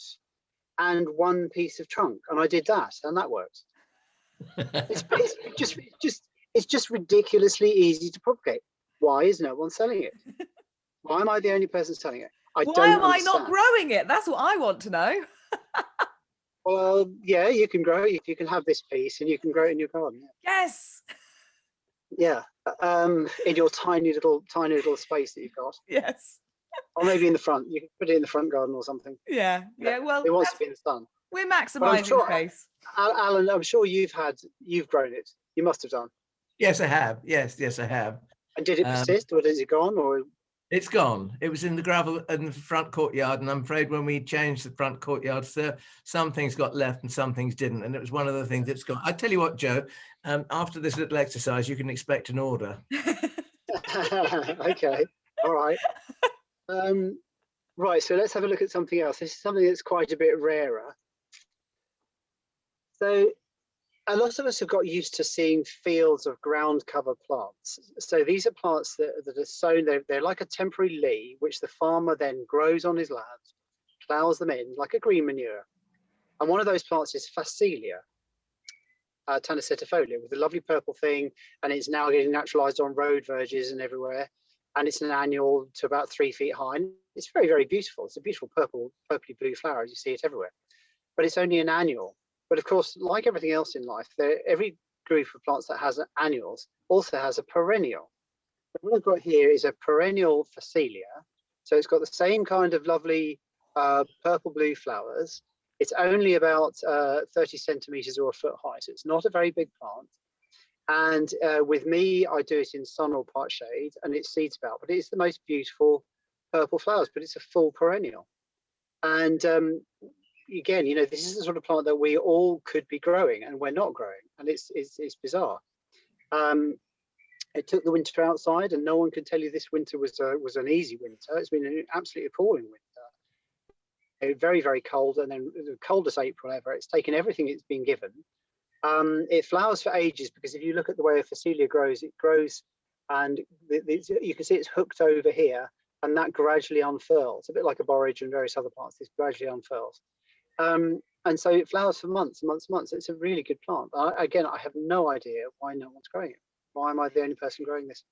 and 1 piece of trunk? And I did that, and that worked. It's just ridiculously easy to propagate. Why is no one selling it? Why am I the only person selling it?
Why am I not growing it? That's what I want to know.
Well, yeah, you can grow it. You can have this piece and you can grow it in your garden.
Yes.
Yeah. In your tiny little space that you've got.
Yes.
Or maybe in the front. You can put it in the front garden or something.
Yeah. Well,
it wants to be in the sun.
We're maximising space.
Alan, I'm sure you've grown it. You must have done.
Yes, I have. Yes, I have.
And did it persist, or is it gone? Or
It's gone. It was in the gravel in the front courtyard, and I'm afraid when we changed the front courtyard, some things got left and some things didn't, and it was one of the things that's gone. I tell you what, Joe, after this little exercise, you can expect an order.
Okay, all right. Right, so let's have a look at something else. This is something that's quite a bit rarer. So a lot of us have got used to seeing fields of ground cover plants. So these are plants that are sown, they're like a temporary lea, which the farmer then grows on his land, plows them in like a green manure. And one of those plants is Facilia, Tanacertifolia, with a lovely purple thing, and it's now getting naturalized on road verges and everywhere. And it's an annual to about 3 feet high. And it's very, very beautiful. It's a beautiful purpley blue flower. You see it everywhere. But it's only an annual. But of course, like everything else in life, every group of plants that has annuals also has a perennial. What I've got here is a perennial Facilia. So it's got the same kind of lovely purple blue flowers. It's only about 30 centimeters or a foot high. So it's not a very big plant. And with me, I do it in sun or part shade, and it seeds about. But it's the most beautiful purple flowers, but it's a full perennial. And again, you know, this is the sort of plant that we all could be growing, and we're not growing, and it's bizarre. It took the winter outside, and no one can tell you this winter was an easy winter. It's been an absolutely appalling winter. Very, very cold, and then the coldest April ever. It's taken everything it's been given. It flowers for ages, because if you look at the way a Facilia grows, it grows, and you can see it's hooked over here, and that gradually unfurls, a bit like a borage and various other plants. This gradually unfurls. And so it flowers for months and months and months. It's a really good plant. Again, I have no idea why no one's growing it. Why am I the only person growing this?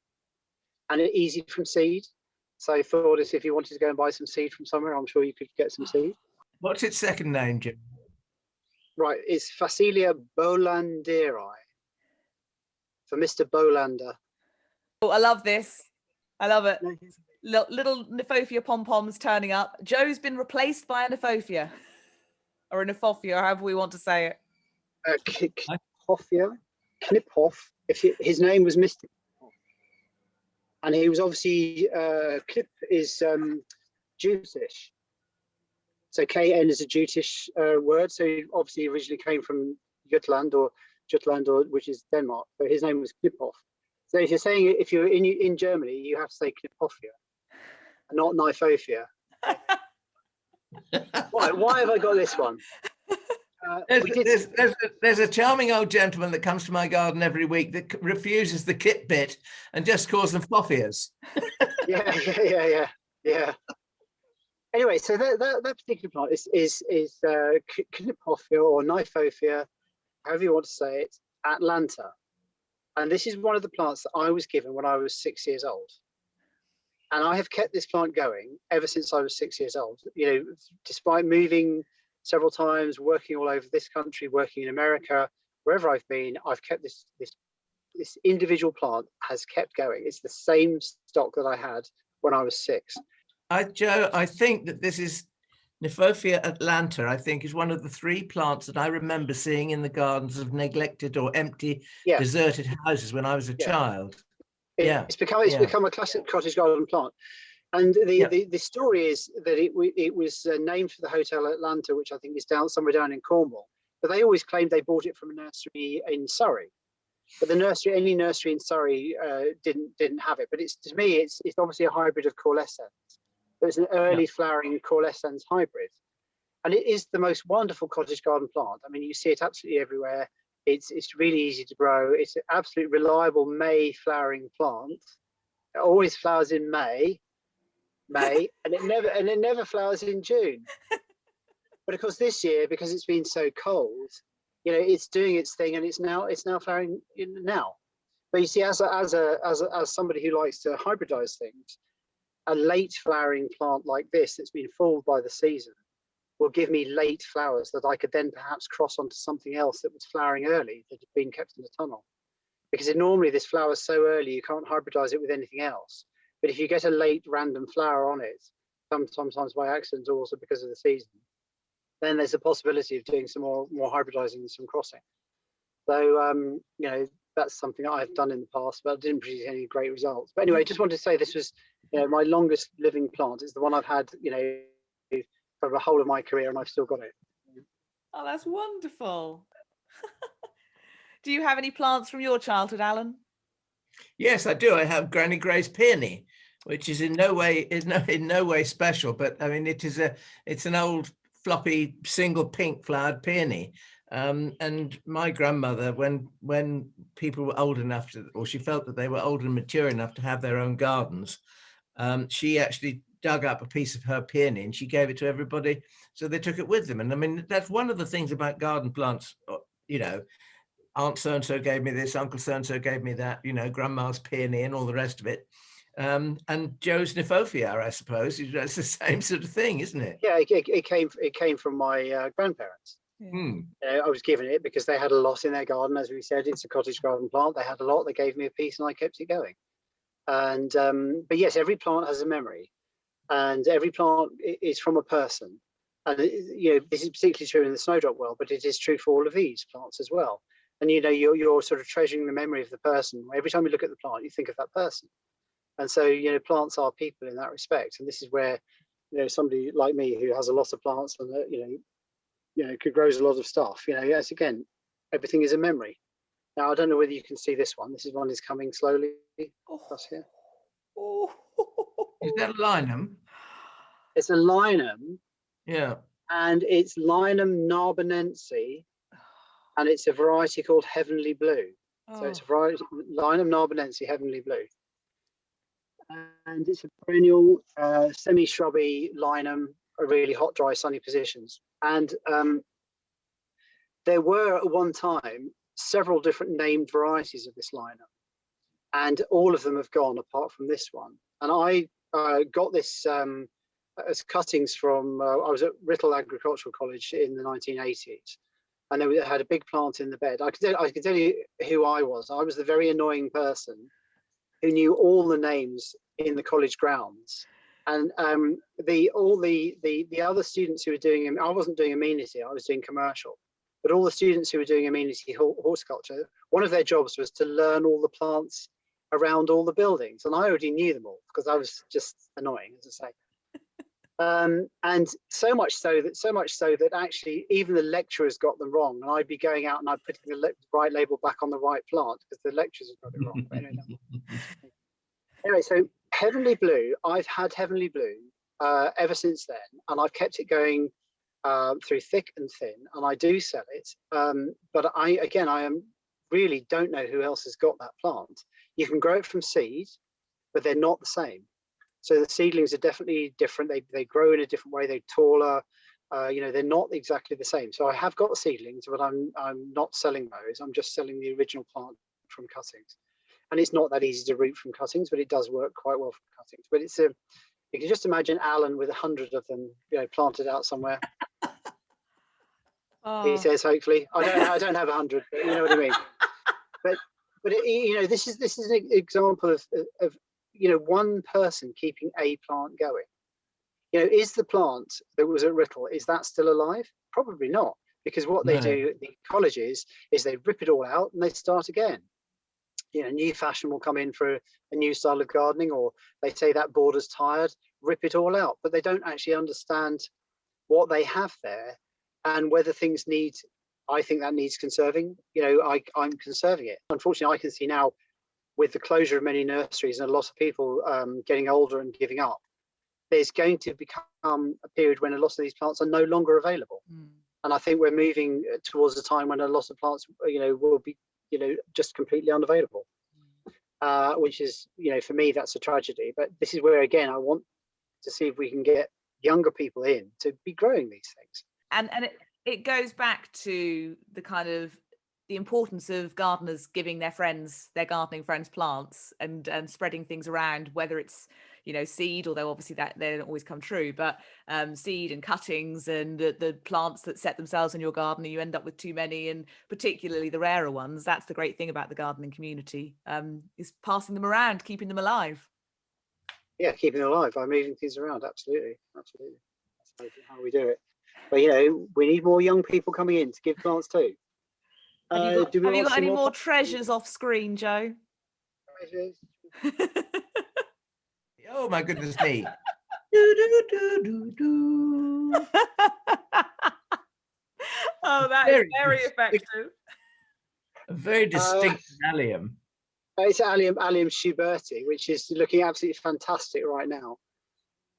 And it's easy from seed. So Thordis, if you wanted to go and buy some seed from somewhere, I'm sure you could get some seed.
What's its second name, Jim?
Right, it's Facilia bolanderi, for Mr. Bolander.
Oh, I love this. I love it. Little Nephophia pom-poms turning up. Joe's been replaced by a Nephophia. Or a Nephophia, however we want to say it.
Kniphoff. His name was Mr. And he was obviously, Knip is Jutish. So KN is a Jutish word. So he obviously originally came from Jutland, which is Denmark. So his name was Kniphoff. So if you're saying, if you're in Germany, you have to say Kniphophia, not Nephophia. Why have I got this one?
There's a charming old gentleman that comes to my garden every week that refuses the kit bit and just calls them flophias.
Yeah. Anyway, so that particular plant is Kniphophia or Nephophia, however you want to say it, Atlanta. And this is one of the plants that I was given when I was 6 years old. And I have kept this plant going ever since I was 6 years old. You know, despite moving several times, working all over this country, working in America, wherever I've been, I've kept this individual plant has kept going. It's the same stock that I had when I was 6.
Joe, I think that this is Nephophia Atlanta, I think, is one of the 3 plants that I remember seeing in the gardens of neglected or empty, deserted houses when I was a child. It's become a classic cottage garden plant. And the story is that it was named for the Hotel Atlanta, which I think is somewhere down in Cornwall. But they always claimed they bought it from a nursery in Surrey. But any nursery in Surrey didn't have it. But to me, it's obviously a hybrid of Corlescens. It's an early flowering Corlescens hybrid. And it is the most wonderful cottage garden plant. I mean, you see it absolutely everywhere. It's really easy to grow. It's an absolutely reliable May flowering plant. It always flowers in May, and it never flowers in June. But of course, this year, because it's been so cold, you know, it's doing its thing, and it's now flowering now. But you see, as somebody who likes to hybridize things, a late flowering plant like this that's been fooled by the season will give me late flowers that I could then perhaps cross onto something else that was flowering early that had been kept in the tunnel. Because normally this flowers so early you can't hybridize it with anything else. But if you get a late random flower on it, sometimes by accident or also because of the season, then there's a possibility of doing some more hybridizing and some crossing. So you know, that's something I've done in the past, but I didn't produce any great results. But anyway, just wanted to say this was
My longest living plant is the one I've had, for the whole of my career, and I've still got it.
Oh, that's wonderful. Do you have any plants from your childhood, Alan?
Yes, I do. I have Granny Gray's peony, which is in no way special, but I mean it's an old floppy single pink flowered peony. And my grandmother, when people were old enough to, or she felt that they were old and mature enough to have their own gardens, she actually dug up a piece of her peony and she gave it to everybody, so they took it with them. And I mean, that's one of the things about garden plants, Aunt so-and-so gave me this, Uncle so-and-so gave me that, grandma's peony and all the rest of it. And Joe's Nifophia, I suppose, it's the same sort of thing, isn't it?
Yeah, it came from my grandparents. I was given it because they had a lot in their garden. As we said, it's a cottage garden plant. They had a lot. They gave me a piece and I kept it going. And but yes, every plant has a memory, and every plant is from a person. And this is particularly true in the snowdrop world, but it is true for all of these plants as well. And you're sort of treasuring the memory of the person. Every time you look at the plant, you think of that person. And so plants are people in that respect. And this is where somebody like me who has a lot of plants and grows a lot of stuff. Yes, again, everything is a memory. Now I don't know whether you can see this one. This is one is coming slowly across here.
Is that linum?
It's a linum.
Yeah.
And it's Linum narbonense, and it's a variety called Heavenly Blue. So it's a variety, Linum narbonense, Heavenly Blue. And it's a perennial semi-shrubby linum, really hot, dry, sunny positions. And there were at one time several different named varieties of this linum, and all of them have gone apart from this one. And I got this as cuttings from, I was at Rhodiola Agricultural College in the 1980s, and they had a big plant in the bed. I could tell you who I was. I was the very annoying person who knew all the names in the college grounds. And all the other students who were doing, I wasn't doing amenity, I was doing commercial, but all the students who were doing amenity horticulture, one of their jobs was to learn all the plants around all the buildings. And I already knew them all because I was just annoying, as I say. And so much so that actually even the lecturers got them wrong, and I'd be going out and I'd put the right label back on the right plant because the lecturers had got it wrong. Anyway, so Heavenly Blue, I've had Heavenly Blue ever since then, and I've kept it going through thick and thin, and I do sell it. But I really don't know who else has got that plant. You can grow it from seed, but they're not the same. So the seedlings are definitely different. They grow in a different way. They're taller. They're not exactly the same. So I have got seedlings, but I'm not selling those. I'm just selling the original plant from cuttings. And it's not that easy to root from cuttings, but it does work quite well from cuttings. But you can just imagine Alan with 100 of them, planted out somewhere. He says, hopefully. I don't have 100, but you know what I mean. But this is an example of one person keeping a plant going. Is the plant that was at Rhodiola, is that still alive? Probably not, because what they do at the colleges is they rip it all out and they start again. New fashion will come in for a new style of gardening, or they say that border's tired, rip it all out, but they don't actually understand what they have there and whether things need. I think that needs conserving. I'm conserving it. Unfortunately, I can see now, with the closure of many nurseries and a lot of people getting older and giving up, there's going to become a period when a lot of these plants are no longer available. And I think we're moving towards a time when a lot of plants, will be, just completely unavailable, which is, for me, that's a tragedy. But this is where, again, I want to see if we can get younger people in to be growing these things.
And it goes back to the kind of the importance of gardeners giving their gardening friends plants and spreading things around, whether it's seed, although obviously that they don't always come true, but seed and cuttings and the plants that set themselves in your garden, and you end up with too many, and particularly the rarer ones. That's the great thing about the gardening community, is passing them around, keeping them alive. Yeah,
keeping them alive by moving things around. Absolutely. That's how we do it. But we need more young people coming in to give plants too.
Have you got any more treasures off screen, Joe?
Treasures?
Oh my goodness me. Do, do, do, do, do.
Oh, that is very effective.
A very distinct allium.
It's Allium schuberti, which is looking absolutely fantastic right now.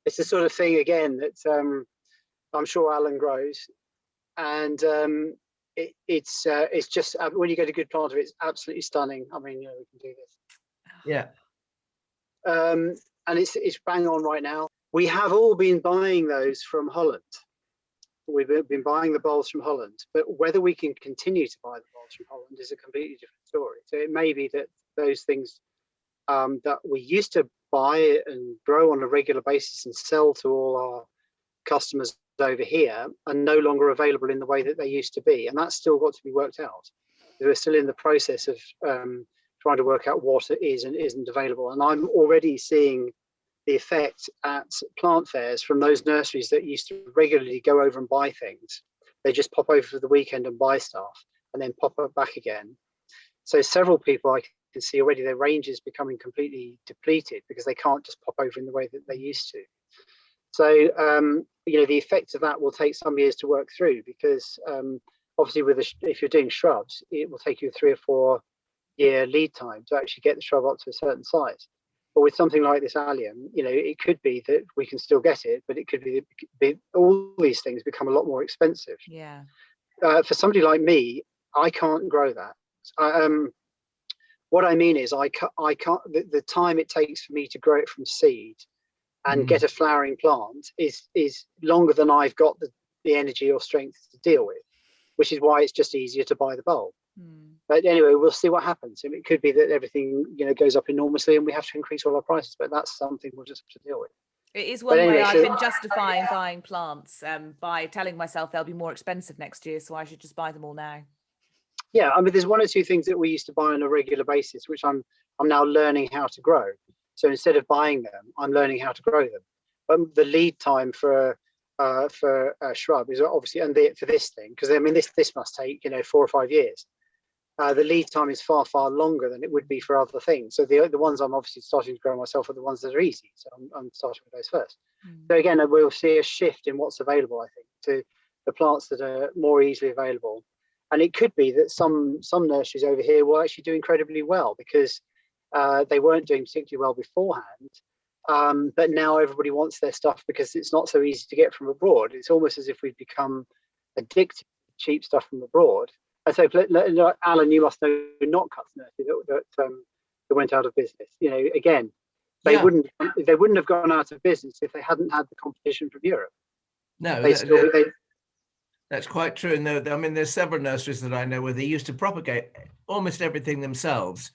It's the sort of thing, again, that I'm sure Alan grows. And it's just, when you get a good plant of it, it's absolutely stunning. I mean, we can do this.
Yeah.
And it's bang on right now. We have all been buying those from Holland. We've been buying the bulbs from Holland, but whether we can continue to buy the bulbs from Holland is a completely different story. So it may be that those things that we used to buy and grow on a regular basis and sell to all our customers over here are no longer available in the way that they used to be, and that's still got to be worked out. We're still in the process of trying to work out what is and isn't available, and I'm already seeing the effect at plant fairs from those nurseries that used to regularly go over and buy things. They just pop over for the weekend and buy stuff and then pop up back again. So several people I can see already, their range is becoming completely depleted because they can't just pop over in the way that they used to. So, the effect of that will take some years to work through, because obviously if you're doing shrubs, it will take you a 3 or 4 year lead time to actually get the shrub up to a certain size. But with something like this allium, it could be that we can still get it, but it could be all these things become a lot more expensive.
Yeah.
For somebody like me, I can't grow that. What I mean is I can't. The time it takes for me to grow it from seed and get a flowering plant is longer than I've got the energy or strength to deal with, which is why it's just easier to buy the bulb. But anyway, we'll see what happens. It could be that everything goes up enormously and we have to increase all our prices, but that's something we'll just have to deal with.
It is one way I've been justifying buying plants by telling myself they'll be more expensive next year, so I should just buy them all now.
Yeah, I mean, there's 1 or 2 things that we used to buy on a regular basis, which I'm now learning how to grow. So instead of buying them, I'm learning how to grow them. But the lead time for a shrub is obviously, and for this thing, because I mean this must take 4 or 5 years. The lead time is far, far longer than it would be for other things. So the ones I'm obviously starting to grow myself are the ones that are easy. So I'm starting with those first. So again, we'll see a shift in what's available, I think, to the plants that are more easily available. And it could be that some nurseries over here will actually do incredibly well because they weren't doing particularly well beforehand. But now everybody wants their stuff because it's not so easy to get from abroad. It's almost as if we've become addicted to cheap stuff from abroad. And so, Alan, you must know Notcut's nursery that went out of business. Again, they wouldn't have gone out of business if they hadn't had the competition from Europe.
No, that's quite true. And I mean, there's several nurseries that I know where they used to propagate almost everything themselves.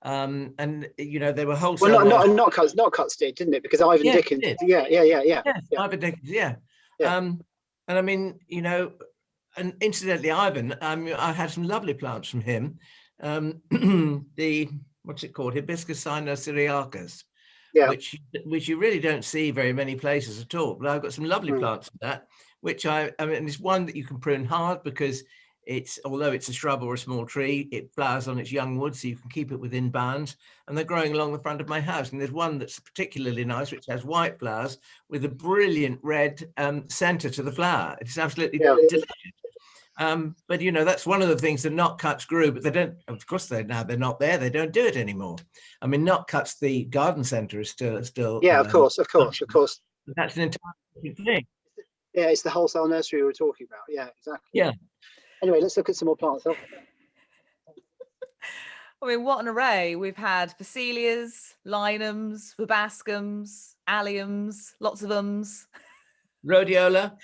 And they were wholesale.
Well, Notcut's did, didn't it? Because Ivan Dickens. Yeah.
Yes, Ivan Dickens. Yeah. And I mean, and incidentally, Ivan, I had some lovely plants from him. What's it called? Hibiscus cynosyriacus, which you really don't see very many places at all. But I've got some lovely plants of that, which I mean, it's one that you can prune hard because although it's a shrub or a small tree, it flowers on its young wood, so you can keep it within bounds. And they're growing along the front of my house. And there's one that's particularly nice, which has white flowers with a brilliant red center to the flower. It's absolutely delicious. But that's one of the things that Notcuts grew, but they don't. Of course, they're not there. They don't do it anymore. I mean, Notcuts, the garden centre is still.
Yeah, of course.
But that's an entirely different thing.
Yeah, it's the wholesale nursery we were talking about. Yeah, exactly.
Yeah.
Anyway, let's look at some more plants.
I mean, what an array. We've had Facilias, Linums, Avabascums, Alliums, lots of ums.
Rhodiola.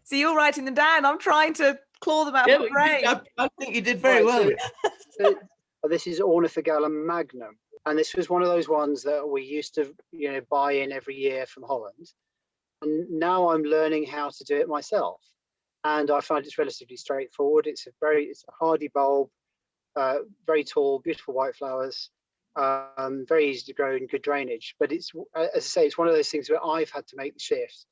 So you're writing them down. I'm trying to claw them out of my brain.
I think you did very well.
So this is Ornithogalum Magnum. And this was one of those ones that we used to buy in every year from Holland. And now I'm learning how to do it myself. And I find it's relatively straightforward. It's a hardy bulb, very tall, beautiful white flowers, very easy to grow and good drainage. But it's, as I say, it's one of those things where I've had to make the shift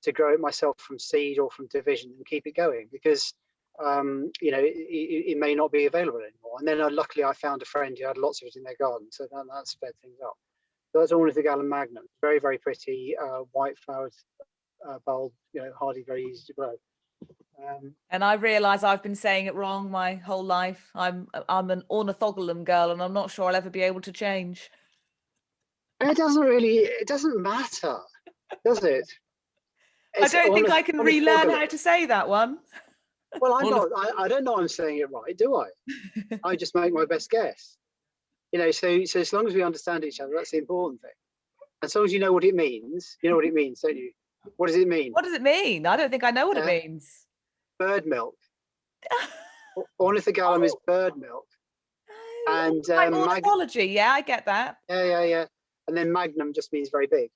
to grow it myself from seed or from division and keep it going because it may not be available anymore. And then luckily I found a friend who had lots of it in their garden, so that sped things up. So that's Ornithogalum Magnum. Very, very pretty, white flowered bulb, hardy, very easy to grow.
And I realise I've been saying it wrong my whole life. I'm an Ornithogalum girl, and I'm not sure I'll ever be able to change.
It doesn't matter, does it?
I don't think I can relearn how to say that one.
Well, I don't know I'm saying it right, do I? I just make my best guess. So as long as we understand each other, that's the important thing. As long as you know what it means, don't you? What does it mean?
What does it mean? I don't think I know what it means.
Bird milk. Ornithogalum is bird milk. And
like ornithology, yeah, I get that.
Yeah. And then magnum just means very big.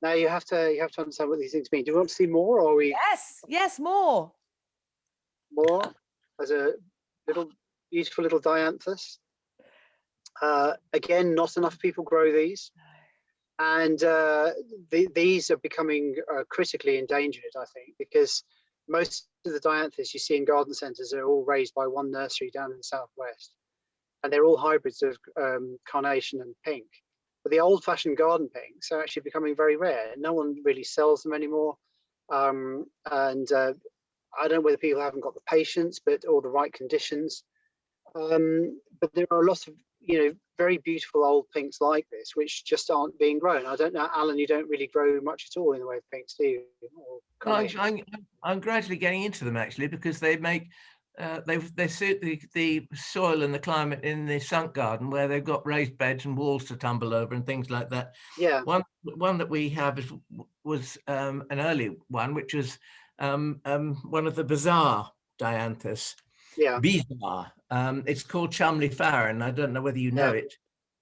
Now you have to understand what these things mean. Do you want to see more, or are we?
Yes, more.
More as a beautiful little Dianthus. Again, not enough people grow these, and these are becoming critically endangered, I think, because most of the Dianthus you see in garden centres are all raised by one nursery down in the southwest, and they're all hybrids of carnation and pink. But the old-fashioned garden pinks are actually becoming very rare. No one really sells them anymore, and I don't know whether people haven't got the patience, or the right conditions. But there are lots of very beautiful old pinks like this, which just aren't being grown. I don't know, Alan, you don't really grow much at all in the way of pinks, do you?
Well, I'm gradually getting into them, actually, because they make they suit the soil and the climate in the sunk garden, where they've got raised beds and walls to tumble over and things like that.
Yeah.
One that we have was an early one, which was one of the bizarre Dianthus.
Yeah.
Bizarre. It's called Cholmondeley Farron. I don't know whether you know it,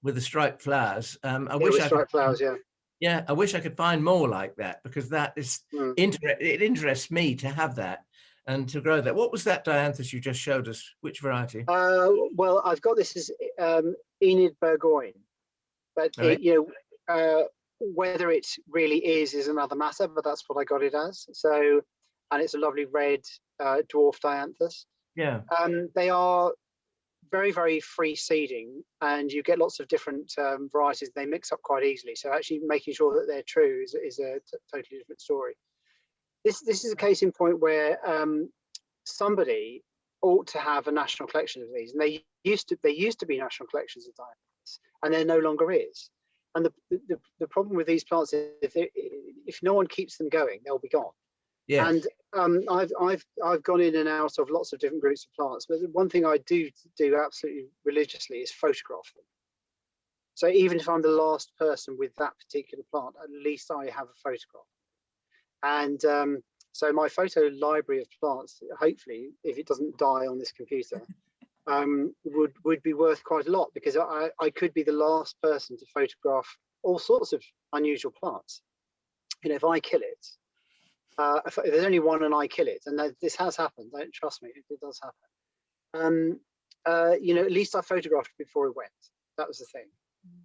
with the striped flowers.
Striped flowers, yeah.
Yeah, I wish I could find more like that, because that is it interests me to have that and to grow that. What was that Dianthus you just showed us? Which variety?
Well, I've got this as Enid Burgoyne, but whether it really is another matter. But that's what I got it as. So, and it's a lovely red dwarf Dianthus.
Yeah.
They are very, very free seeding, and you get lots of different varieties. They mix up quite easily. So actually making sure that they're true is a totally different story. This is a case in point where somebody ought to have a national collection of these, and they used to be national collections of Dianthus, and there no longer is. And the problem with these plants is if no one keeps them going, they'll be gone. Yeah. And I've gone in and out of lots of different groups of plants, but one thing I do absolutely religiously is photograph them. So even if I'm the last person with that particular plant, at least I have a photograph. And so my photo library of plants, hopefully, if it doesn't die on this computer, would be worth quite a lot, because I could be the last person to photograph all sorts of unusual plants. If I kill it, if there's only one and I kill it, and this has happened, don't trust me, it does happen. At least I photographed it before it went. That was the thing.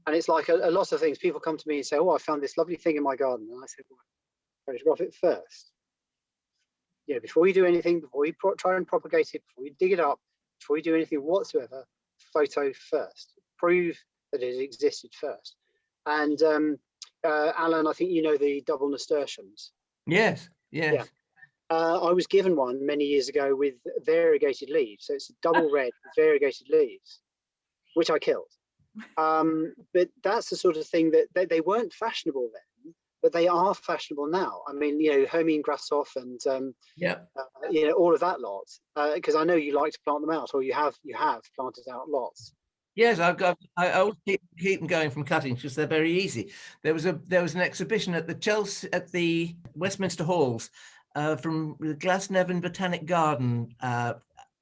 And it's like a lot of things. People come to me and say, "Oh, I found this lovely thing in my garden," and I said, "Well, photograph it first. Before you do anything, before you try and propagate it, before you dig it up, before you do anything whatsoever, photo first. Prove that it existed first." And Alan, I think you know the double nasturtiums.
Yes.
Yeah. I was given one many years ago with variegated leaves. So it's a double red with variegated leaves, which I killed. But that's the sort of thing that they weren't fashionable then, but they are fashionable now. I mean, Hermine Grassoff and all of that lot. Because I know you like to plant them out, or you have planted out lots.
Yes, I always keep them going from cuttings because they're very easy. There was an exhibition at the Westminster Halls from the Glasnevin Botanic Garden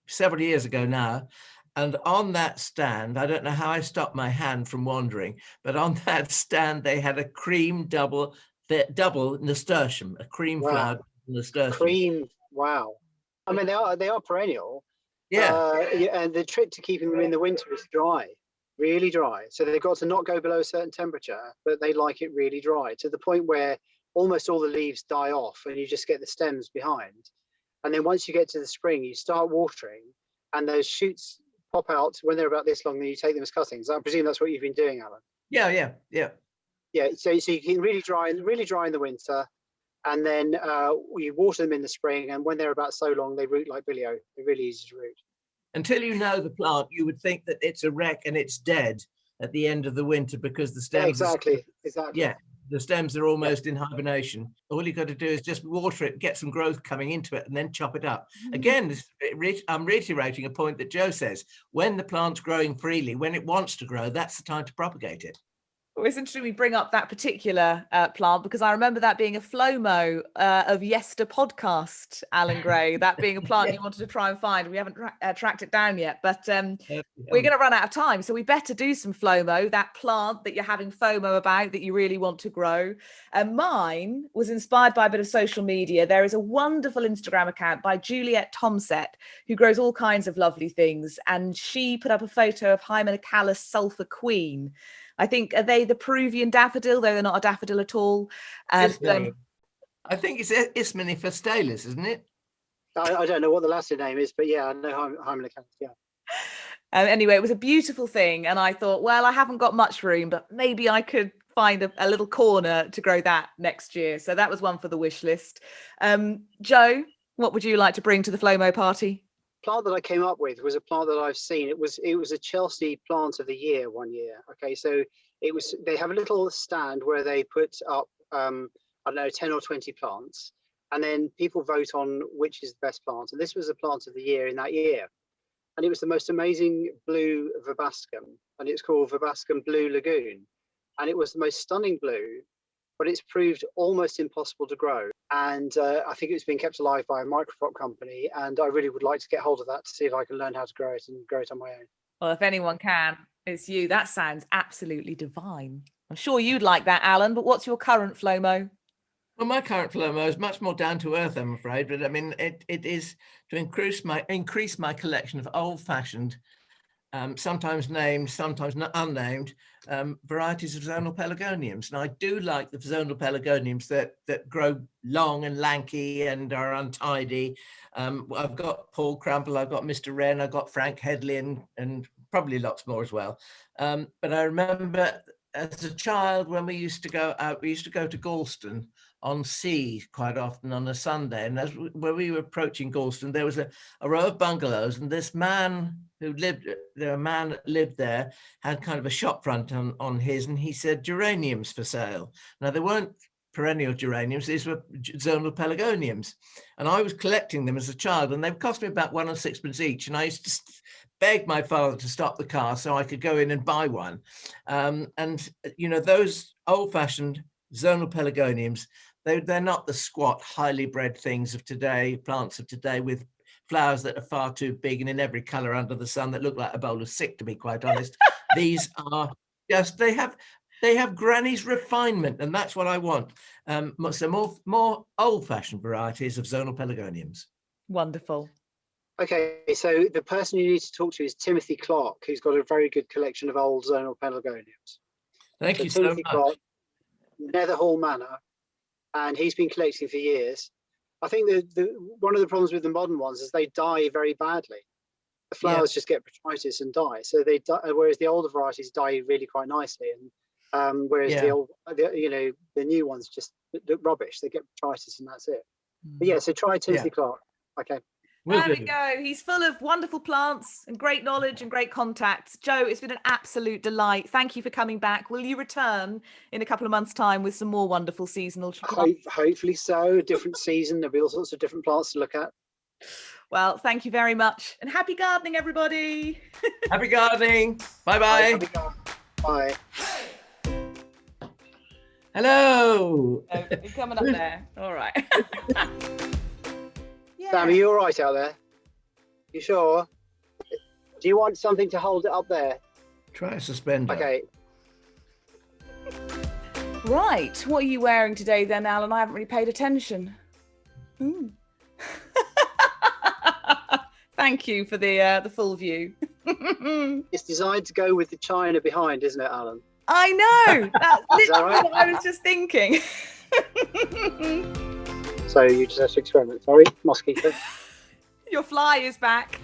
several years ago now, and on that stand, I don't know how I stopped my hand from wandering, but on that stand they had a cream double nasturtium, a cream flowered nasturtium.
Cream, wow! I mean, they are perennial.
Yeah.
And the trick to keeping them in the winter is dry, really dry. So they've got to not go below a certain temperature, but they like it really dry, to the point where almost all the leaves die off and you just get the stems behind. And then once you get to the spring, you start watering and those shoots pop out when they're about this long, then you take them as cuttings. I presume that's what you've been doing, Alan.
Yeah.
Yeah, so you can really dry in the winter, and then you water them in the spring, and when they're about so long, they root like billio. They're really easy to root.
Until you know the plant, you would think that it's a wreck and it's dead at the end of the winter because the stems
Exactly.
Yeah, the stems are almost in hibernation. All you got to do is just water it, get some growth coming into it, and then chop it up. Again, I'm reiterating a point that Joe says. When the plant's growing freely, when it wants to grow, that's the time to propagate it.
Well, it's interesting we bring up that particular plant because I remember that being a Flomo of Yester podcast, Alan Gray, that being a plant you wanted to try and find. We haven't tracked it down yet, but we're going to run out of time. So we better do some Flomo, that plant that you're having FOMO about that you really want to grow. And mine was inspired by a bit of social media. There is a wonderful Instagram account by Juliet Tomset, who grows all kinds of lovely things. And she put up a photo of Hymenocallis sulphur queen. I think, are they the Peruvian daffodil? Though they're not a daffodil at all. And
I think it's Ismene fastalis, isn't it?
I don't know what the Latin name is, but yeah, I know Hymenocallis, yeah.
Anyway, it was a beautiful thing. And I thought, well, I haven't got much room, but maybe I could find a little corner to grow that next year. So that was one for the wish list. Joe, what would you like to bring to the Flomo party?
Plant that I came up with was a plant that I've seen. It was a Chelsea plant of the year one year. Okay, so they have a little stand where they put up I don't know, 10 or 20 plants, and then people vote on which is the best plant. And this was the plant of the year in that year, and it was the most amazing blue Avabaskin, and it's called Avabaskin Blue Lagoon, and it was the most stunning blue, but it's proved almost impossible to grow. And I think it's been kept alive by a microcrop company. And I really would like to get hold of that to see if I can learn how to grow it and grow it on my own.
Well, if anyone can, it's you. That sounds absolutely divine. I'm sure you'd like that, Alan, but what's your current Flomo?
Well, my current Flomo is much more down to earth, I'm afraid. But I mean, it is to increase my collection of old-fashioned, sometimes named, sometimes not unnamed, varieties of zonal pelargoniums. And I do like the zonal pelargoniums that grow long and lanky and are untidy. I've got Paul Crumple, I've got Mr. Wren, I've got Frank Headley, and probably lots more as well. But I remember as a child when we used to go out, we used to go to Galston on sea quite often on a Sunday. And when we were approaching Galston, there was a row of bungalows, and this man who lived there had kind of a shop front on his, and he said geraniums for sale. Now there weren't perennial geraniums, these were zonal pelargoniums, and I was collecting them as a child, and they cost me about 1 and 6pence each, and I used to beg my father to stop the car so I could go in and buy one. And you know, those old-fashioned zonal pelargoniums, they're not the squat, highly bred things of today, plants of today, with flowers that are far too big and in every color under the sun that look like a bowl of sick, to be quite honest. These are just, they have granny's refinement, and that's what I want. So more old-fashioned varieties of zonal pelargoniums.
Wonderful.
Okay, so the person you need to talk to is Timothy Clark, who's got a very good collection of old zonal pelargoniums.
Thank you
Timothy
so much.
Clark, Netherhall Manor, and he's been collecting for years. I think one of the problems with the modern ones is they die very badly. The flowers just get botrytis and die. So they die, whereas the older varieties die really quite nicely, and whereas the new ones just look rubbish. They get botrytis and that's it. But yeah, so try Timothy Clark. Okay.
There we go. He's full of wonderful plants and great knowledge and great contacts. Joe, it's been an absolute delight. Thank you for coming back. Will you return in a couple of months' time with some more wonderful seasonal plants?
Hopefully so. A different season. There'll be all sorts of different plants to look at.
Well, thank you very much. And happy gardening, everybody.
Happy gardening. Bye-bye.
Bye.
Hello.
Oh, you're coming up there. All right.
Sam, are you all right out there? You sure? Do you want something to hold it up there?
Try a suspender.
Okay.
Right. What are you wearing today then, Alan? I haven't really paid attention. Thank you for the full view.
It's designed to go with the china behind, isn't it, Alan?
I know. That's literally
right?
what I was just thinking.
So you just have to experiment. Sorry, mosquito.
Your fly is back.